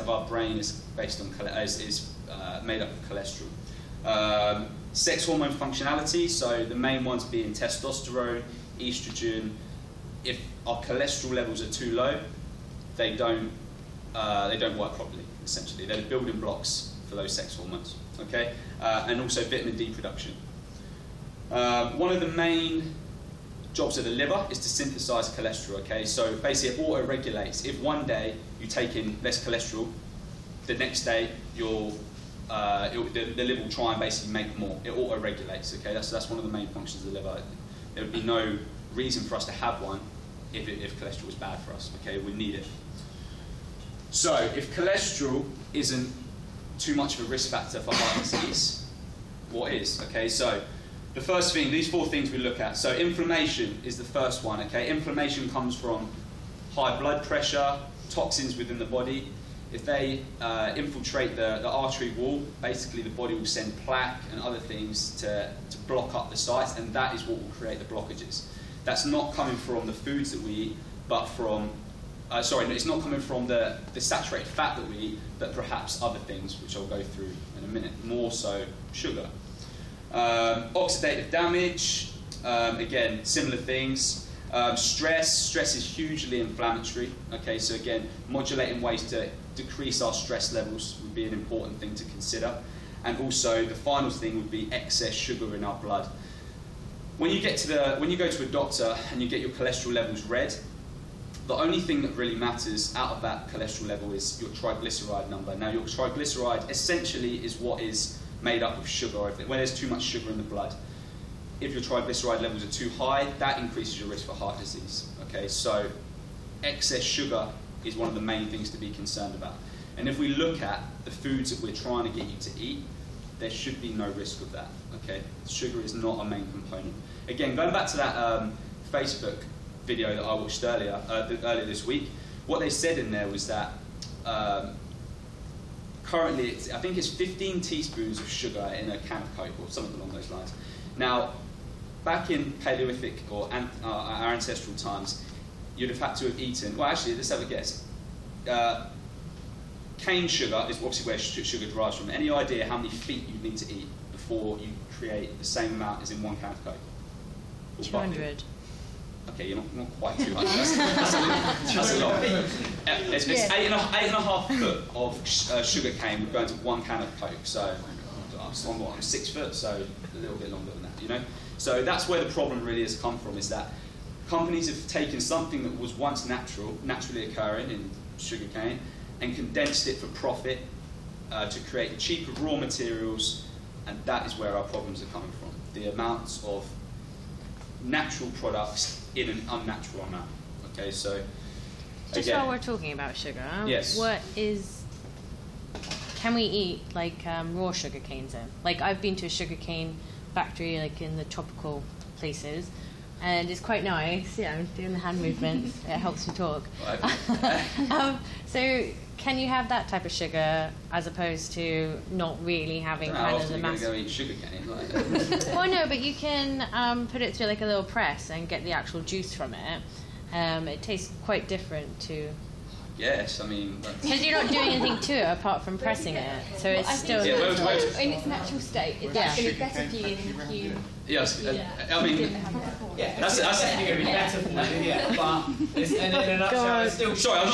of our brain is based on made up of cholesterol. Sex hormone functionality, so the main ones being testosterone, estrogen. If our cholesterol levels are too low, they don't work properly. Essentially, they're the building blocks for those sex hormones. Okay, and also vitamin D production. One of the main jobs of the liver is to synthesize cholesterol. Okay, so basically it auto-regulates. If one day you take in less cholesterol, the next day the liver will try and basically make more. It auto-regulates. Okay, that's one of the main functions of the liver. There would be no reason for us to have one if cholesterol is bad for us. Okay, we need it. So if cholesterol isn't too much of a risk factor for heart disease, what is? Okay, so the first thing, these 4 things we look at. So inflammation is the first one. Okay, inflammation comes from high blood pressure, toxins within the body. If they infiltrate the artery wall, basically the body will send plaque and other things to block up the sites, and that is what will create the blockages. That's not coming from the foods that we eat, but from it's not coming from the saturated fat that we eat, but perhaps other things, which I'll go through in a minute, more so sugar. Oxidative damage, again, similar things. Stress is hugely inflammatory. Okay, so again, modulating ways to decrease our stress levels would be an important thing to consider. And also, the final thing would be excess sugar in our blood. When you go to a doctor and you get your cholesterol levels read, the only thing that really matters out of that cholesterol level is your triglyceride number. Now, your triglyceride essentially is what is made up of sugar. When there's too much sugar in the blood, if your triglyceride levels are too high, that increases your risk for heart disease. Okay, so excess sugar is one of the main things to be concerned about. And if we look at the foods that we're trying to get you to eat, there should be no risk of that. Okay, sugar is not a main component. Again, going back to that Facebook video that I watched earlier this week, what they said in there was that currently, I think it's 15 teaspoons of sugar in a can of Coke or something along those lines. Now, back in Paleolithic or our ancestral times, you'd have had to have eaten, well actually, let's have a guess. Cane sugar is obviously where sugar derives from. Any idea how many feet you need to eat before you create the same amount as in 1 can of Coke? 200. Okay, you're not quite 200. That's a lot. It's 8.5 foot of sugar cane would go into 1 can of Coke. So I'm 6 foot, so a little bit longer than that, you know? So that's where the problem really has come from, is that companies have taken something that was once naturally occurring in sugar cane, and condensed it for profit to create cheaper raw materials, and that is where our problems are coming from. The amounts of natural products in an unnatural amount. Okay, so just while we're talking about sugar, yes. Can we eat like raw sugar canes then? Like I've been to a sugar cane factory, like in the tropical places, and it's quite nice. Yeah, I'm doing the hand movements. It helps me talk. So can you have that type of sugar as opposed to not really having kind of the mass? Go eat sugar cane, like. Well, no, but you can put it through like a little press and get the actual juice from it. It tastes quite different to. Yes, I mean. Because you're not doing anything to it apart from pressing it, so it's still. In its natural state, it's actually better for you than you. Yes, I mean. Yeah, that's definitely going to be better for you. Yeah, but in a nutshell, it's still. Sorry, I'm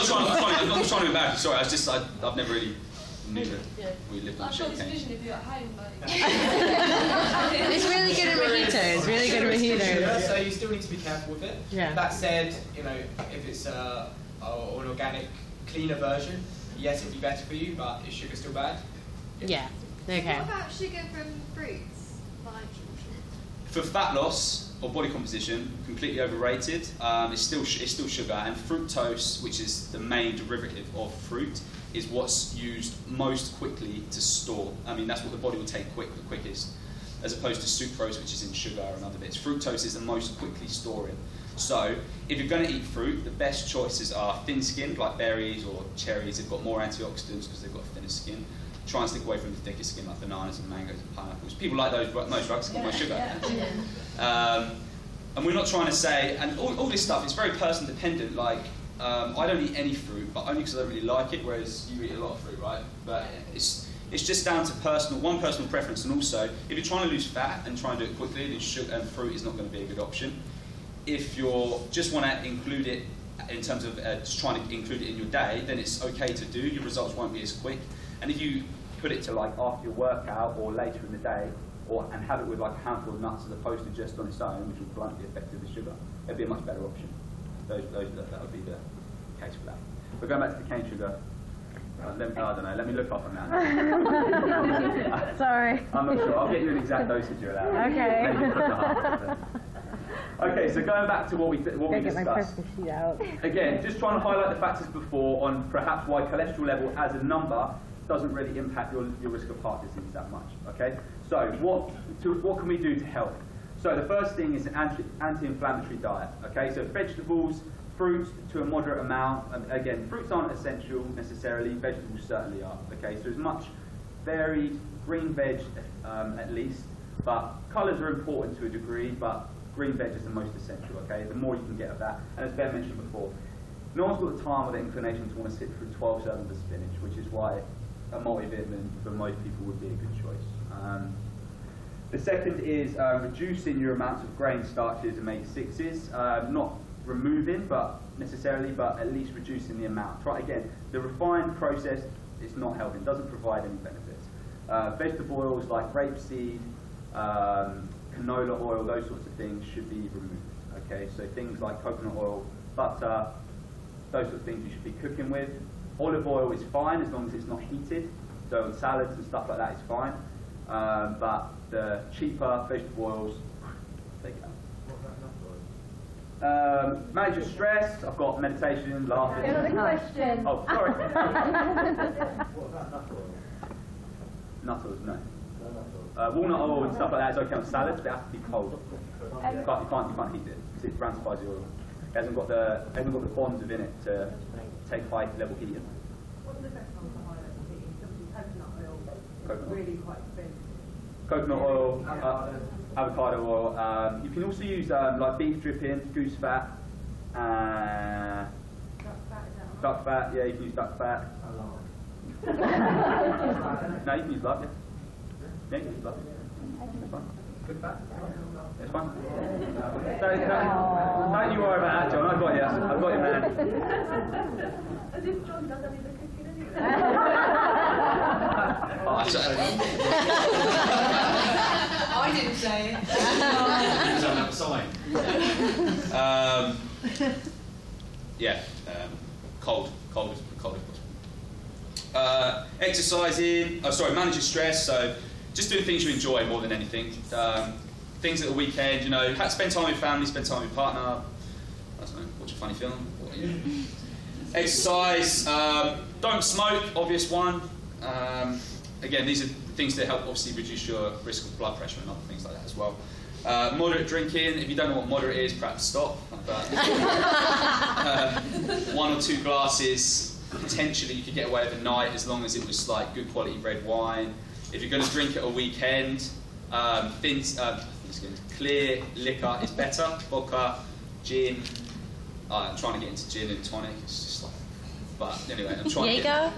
not trying to be bad. Sorry, I've never really knew that we lived on sugar cane. If you're at home, It's really good in mojitos. Really good in mojitos. So you still need to be careful with it. Yeah. That said, you know, if it's an organic, cleaner version, yes, it'll be better for you. But is sugar still bad? Yeah. Okay. What about sugar from fruits? Like For fat loss or body composition, completely overrated. It's still sugar, and fructose, which is the main derivative of fruit, is what's used most quickly to store. I mean, that's what the body will take the quickest, as opposed to sucrose, which is in sugar and other bits. Fructose is the most quickly storing. So, if you're going to eat fruit, the best choices are thin-skinned, like berries or cherries. They've got more antioxidants because they've got thinner skin. Try and stick away from the thicker skin, like bananas and mangoes and pineapples. People like those most, right? It's got more sugar. Yeah. And we're not trying to say, and all this stuff is very person dependent. Like, I don't eat any fruit, but only because I don't really like it, whereas you eat a lot of fruit, right? But it's just down to personal preference, and also, if you're trying to lose fat and try and do it quickly, then sugar and fruit is not going to be a good option. If you just want to include it in terms of just trying to include it in your day, then it's okay to do. Your results won't be as quick. And if you put it to like after your workout or later in the day, and have it with like a handful of nuts as opposed to just on its own, which will bluntly affect the sugar, it'd be a much better option. That would be the case for that. But going back to the cane sugar, I don't know, let me look up on that. Sorry. I'm not sure, I'll get you an exact dosage you're allowed. Okay. Okay, so going back to what we discussed. Again, just trying to highlight the factors before on perhaps why cholesterol level as a number doesn't really impact your risk of heart disease that much. Okay, so what can we do to help? So the first thing is an anti-inflammatory diet. Okay, so vegetables, fruits to a moderate amount. Again, fruits aren't essential necessarily. Vegetables certainly are. Okay, so as much varied green veg at least, but colours are important to a degree, but green veg is the most essential, okay? The more you can get of that. And as Ben mentioned before, no one's got the time or the inclination to want to sit through 12 servings of spinach, which is why a multivitamin for most people would be a good choice. The second is reducing your amounts of grain, starches, and omega-6s. Not removing, but at least reducing the amount. Try again. The refined process is not helping, doesn't provide any benefits. Vegetable oils like rapeseed, canola oil, those sorts of things should be removed. Okay, so things like coconut oil, butter, those sorts of things you should be cooking with. Olive oil is fine as long as it's not heated. So on salads and stuff like that is fine. But the cheaper vegetable oils, take it out. Manage your stress. I've got meditation, laughing. Another question. Oh, sorry. What about nut oil? Nut oils, no. Walnut oil and stuff like that is okay on salads, but it has to be cold. You can't heat it because it rancifies the oil. It hasn't got the bonds within it to take high level heat in. What's the best one for high level heating? Obviously coconut oil, Coconut oil. really quite expensive. Coconut oil, avocado oil. You can also use like beef dripping, goose fat, duck fat. Yeah, you can use duck fat. No, you can use lard. Yeah. Yeah, you can use lard. It's fine. Good fat? It's fine. Don't you worry about that, John. I've got you. I've got you, man. As if John does any of the cooking anyway. I didn't say it. It's on that sign. Cold if possible. Exercising. Managing stress. So just doing things you enjoy more than anything. Things at the weekend, spend time with your family, spend time with your partner. I don't know, watch a funny film. Exercise. Don't smoke, obvious one. Again, these are things that help obviously reduce your risk of blood pressure and other things like that as well. Moderate drinking. If you don't know what moderate is, perhaps stop. But 1 or 2 glasses, potentially you could get away with a night as long as it was like good quality red wine. If you're going to drink at a weekend, clear liquor is better. Vodka, gin. I'm trying to get into gin and tonic. It's just like, but anyway, I'm trying to get.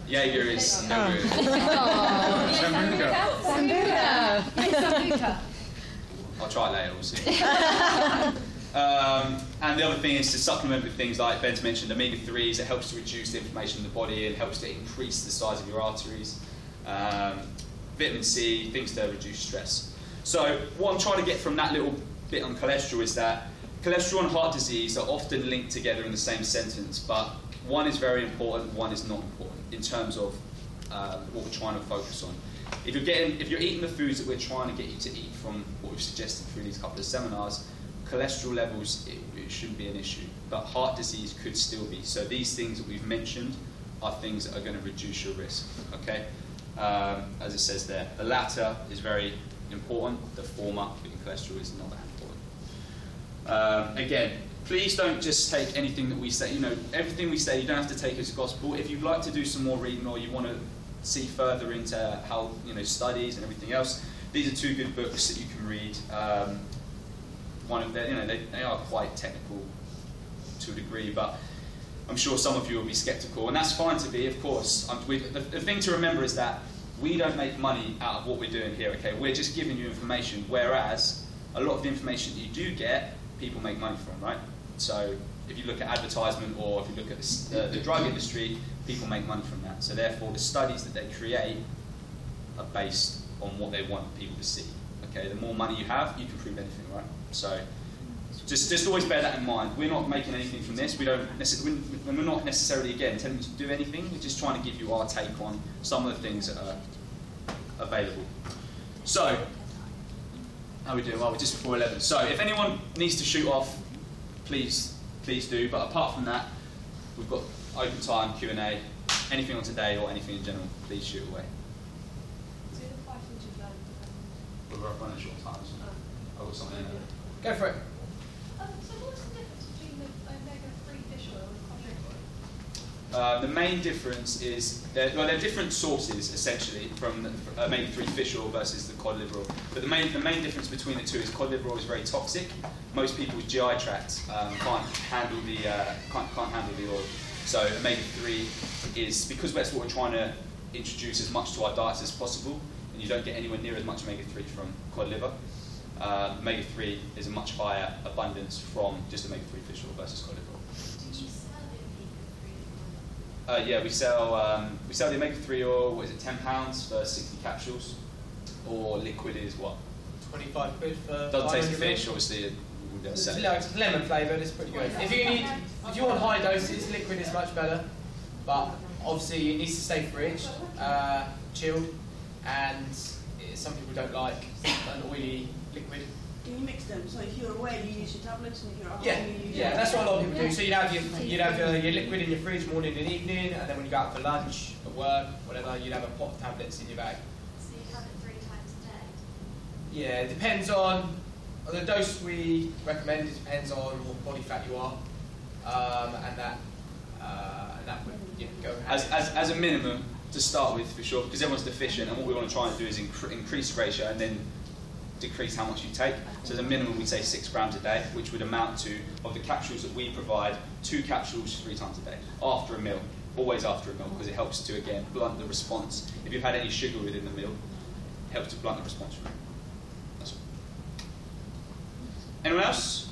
Jaeger is no good. Sambuca. I'll try it later, we'll see. And the other thing is to supplement with things like Ben's mentioned, omega-3s. It helps to reduce the inflammation in the body. It helps to increase the size of your arteries. Vitamin C, things to reduce stress. So what I'm trying to get from that little bit on cholesterol is that cholesterol and heart disease are often linked together in the same sentence, but one is very important, one is not important in terms of what we're trying to focus on. If you're eating the foods that we're trying to get you to eat from what we've suggested through these couple of seminars, cholesterol levels, it shouldn't be an issue, but heart disease could still be. So these things that we've mentioned are things that are going to reduce your risk, okay? As it says there, the latter is very important, the former, being cholesterol, is not that important. Again, please don't just take anything that we say, everything we say you don't have to take as gospel. If you'd like to do some more reading or you want to see further into how, studies and everything else, these are 2 good books that you can read. One of them, they are quite technical to a degree, but I'm sure some of you will be sceptical, and that's fine to be, of course. The thing to remember is that we don't make money out of what we're doing here, okay? We're just giving you information, whereas a lot of the information you do get, people make money from, right? So if you look at advertisement or if you look at the drug industry, people make money from that. So therefore, the studies that they create are based on what they want people to see. Okay, the more money you have, you can prove anything, right? So just always bear that in mind. We're not making anything from this. We're not necessarily, again, telling you to do anything. We're just trying to give you our take on some of the things that are available. So, how are we doing? Well, we're just before 11. So if anyone needs to shoot off, please do. But apart from that, we've got open time, Q&A, anything on today or anything in general, please shoot away. We're running short time, so I've got something in there. Go for it. So what's the difference between the omega-3 fish oil and cod liver oil? The main difference is, they're different sources, essentially, from omega-3 fish oil versus the cod liver oil. But the main difference between the two is cod liver oil is very toxic. Most people's GI tract can't handle the oil. So omega-3 is, because that's what we're trying to introduce as much to our diets as possible, and you don't get anywhere near as much omega-3 from cod liver. Omega-3 is a much higher abundance from just omega-3 fish oil versus cod liver oil. Do you sell the omega-3 oil? Yeah, we sell the omega-3 oil. What is it, £10 for 60 capsules, or liquid is what? 25 quid for. Doesn't taste of 500 fish, ml. obviously. It's lemon flavoured. It's pretty good. If you want high doses, liquid is much better. But obviously, it needs to stay fridged, chilled, and some people don't like an oily liquid. Do you mix them? So if you're away, you use your tablets, and if you're at Yeah, home, you use yeah, that's what a lot of people do. So you'd have your liquid in your fridge morning and evening, and then when you go out for lunch, at work, whatever, you'd have a pot of tablets in your bag. So you have it 3 times a day? Yeah, it depends on the dose we recommend. It depends on what body fat you are, and that would go hand in hand. As a minimum, to start with, for sure, because everyone's deficient, and what we want to try and do is increase the ratio and then decrease how much you take. So as a minimum, we say 6 grams a day, which would amount to, of the capsules that we provide, 2 capsules 3 times a day, after a meal, always after a meal, because it helps to, again, blunt the response. If you've had any sugar within the meal, it helps to blunt the response from it. That's all. Anyone else?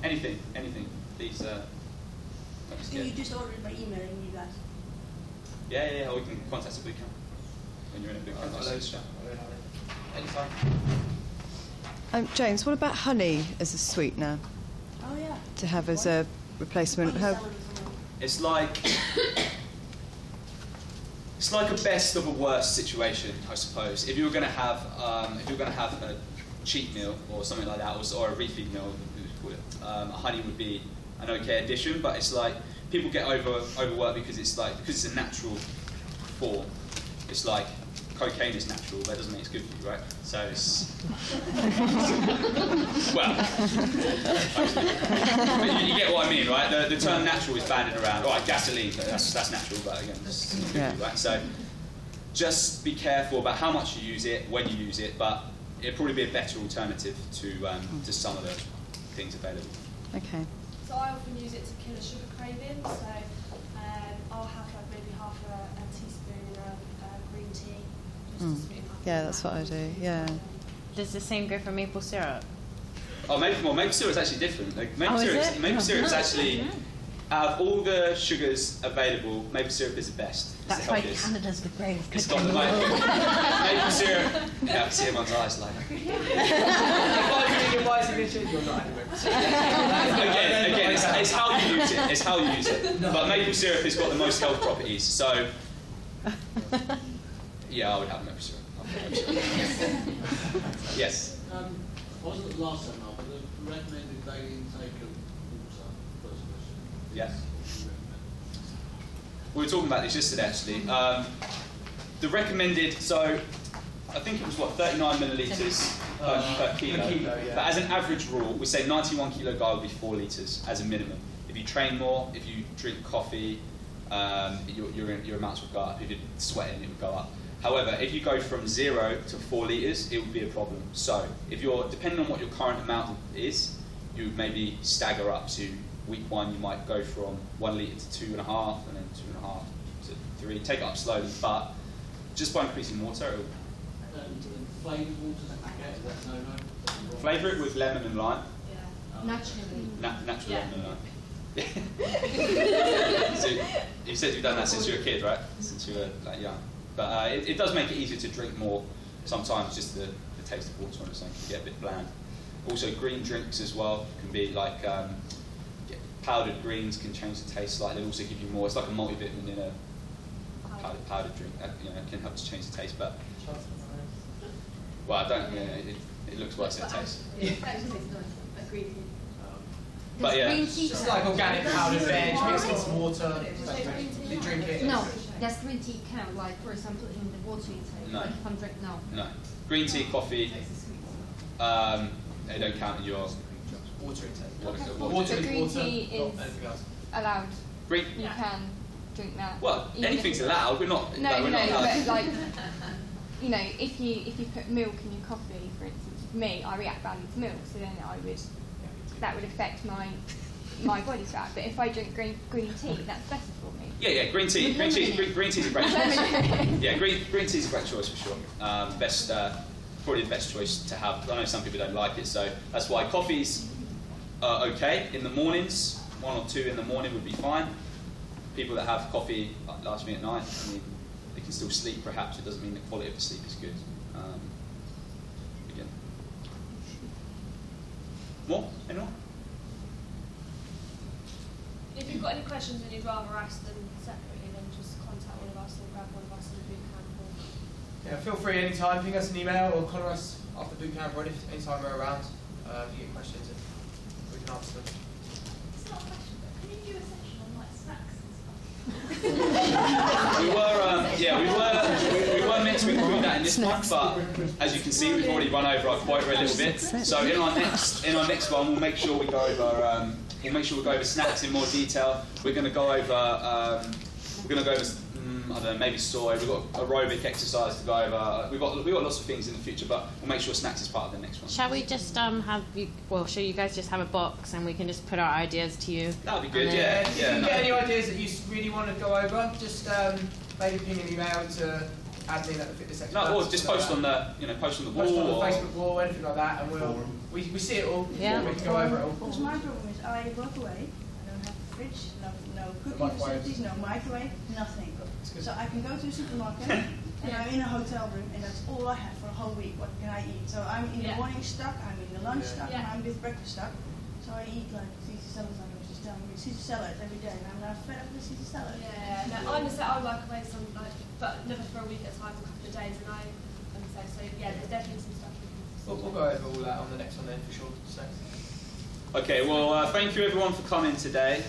Anything, please. Can you just order it by emailing you guys? Yeah, or we can contact a boot camp when you're in a boot camp. Anytime. James, what about honey as a sweetener Oh yeah. to have as a replacement? It's like a best of a worst situation, I suppose. If you were going to have a cheat meal or something like that, or a refeed meal, we would call it. Honey would be an okay addition, but it's like people get overworked because it's a natural form. It's like cocaine is natural, but it doesn't mean it's good for you, right? So it's well, you get what I mean, right? The term natural is banded around. All right, gasoline, that's natural, but again, it's good for you, right? So just be careful about how much you use it, when you use it, but it'd probably be a better alternative to some of the things available. Okay. So I often use it to kill a sugar craving. So I'll have like maybe half a teaspoon of green tea. Just to sweeten up. Yeah, that's what I do. Yeah. Does the same go for maple syrup? Oh, maple syrup is actually different. Like, maple syrup is actually, out of all the sugars available, maple syrup is the best. It's That's the why healthiest. Canada's the greatest It's country got in the the world. maple syrup. Yeah, I can see everyone's eyes like. If I read your buy signature, you're not having maple syrup. Again, it's how you use it. It's how you use it. But maple syrup has got the most health properties. So, yeah, I would have maple syrup. Yes. Wasn't the last seminar, but the recommended daily intake of water, first question. Yes. We were talking about this yesterday, actually. The recommended, so I think it was 39 millilitres per kilo. Yeah. But as an average rule, we say 91 kilo guy would be 4 litres as a minimum. If you train more, if you drink coffee, your amounts would go up. If you're sweating, it would go up. However, if you go from 0 to 4 litres, it would be a problem. So, if you're, depending on what your current amount is, you would maybe stagger up to week 1 you might go from 1 litre to 2.5, and then 2.5 to 3. Take it up slowly, but just by increasing water, it'll Flavoured water that you get, is that no? flavour it with lemon and lime. Naturally. Natural lemon and lime. So you said you've done that since you were a kid, right? Since you were like young. But it does make it easier to drink more. Sometimes just the taste of water on its own can get a bit bland. Also green drinks as well can be like powdered greens can change the taste slightly. They also give you more. It's like a multivitamin in a powdered drink. You know, it can help to change the taste. But well, I don't. You know, it looks worse than it tastes. But yeah, Green tea Just like organic powdered veg, mix it with some water, you drink it. No, does green tea count, like, for example, in the water intake? No. Like if I'm drinking, no. no. Green tea, coffee, they don't count in your Water intake. water. So Water is green water, tea not is anything else. allowed. Green. You can drink that. Well, Even anything's if- allowed. We're not. No, like, we're no, not allowed. but like, you know, if you put milk in your coffee, for instance, for me, I react badly to milk, so then that would affect my body fat. But if I drink green tea, that's better for me. Yeah, green tea. Green tea's a great choice. Yeah, green tea's a great choice for sure. Probably the best choice to have. I know some people don't like it, so that's why coffee's okay in the mornings. 1 or 2 in the morning would be fine. People that have coffee like last thing at night, I mean, they can still sleep. Perhaps it doesn't mean the quality of the sleep is good. Again, more? Anyone? If you've got any questions and you'd rather ask them separately, then just contact one of us or grab one of us in the boot camp. Yeah, feel free anytime. Ping us an email or call us after boot camp or anytime we're around. If you get questions, and we can answer them. It's not a question, but can you do a section on like snacks and stuff? we were meant to include that in this one, but as you can see, we've already run over our quota a little bit. So in our next one, we'll make sure we go over snacks in more detail. We're going to go over I don't know, maybe soy. We've got aerobic exercise to go over. We've got lots of things in the future, but we'll make sure snacks is part of the next one. Shall we just shall you guys just have a box and we can just put our ideas to you? That would be good. If you get any ideas that you really want to go over, just maybe ping an email to admin at the fitness expert. No, or just post on the post on the wall, post on the or Facebook wall, anything like that, and we see it all. Yeah. We can go over it all. Because my problem is I work away, I don't have a fridge, no cooking Microwave. facilities, no microwave, nothing. good. So I can go to the supermarket and I'm in a hotel room and that's all I have for a whole week. What can I eat? So I'm in the morning stuck, I'm in the lunch stuck, and I'm with breakfast stuck. So I eat like Caesar salad, like I was just telling you, Caesar salad every day, and I'm now fed up with Caesar salad. Yeah, no, I'm the same. I work away some, but never for a week at a time, a couple of days, and I'm the same. So yeah, there's definitely some stuff. We'll go over all that on the next one then for sure. So. Okay, well, thank you everyone for coming today.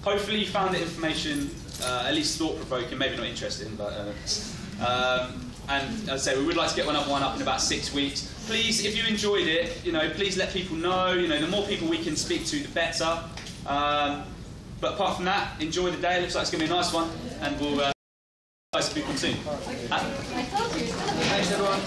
Hopefully you found the information at least thought-provoking, maybe not interesting, but and as I say, we would like to get another one up in about 6 weeks. Please, if you enjoyed it, please let people know. The more people we can speak to, the better. But apart from that, enjoy the day. Looks like it's going to be a nice one, and we'll guys speak soon. I told you. Thanks everyone.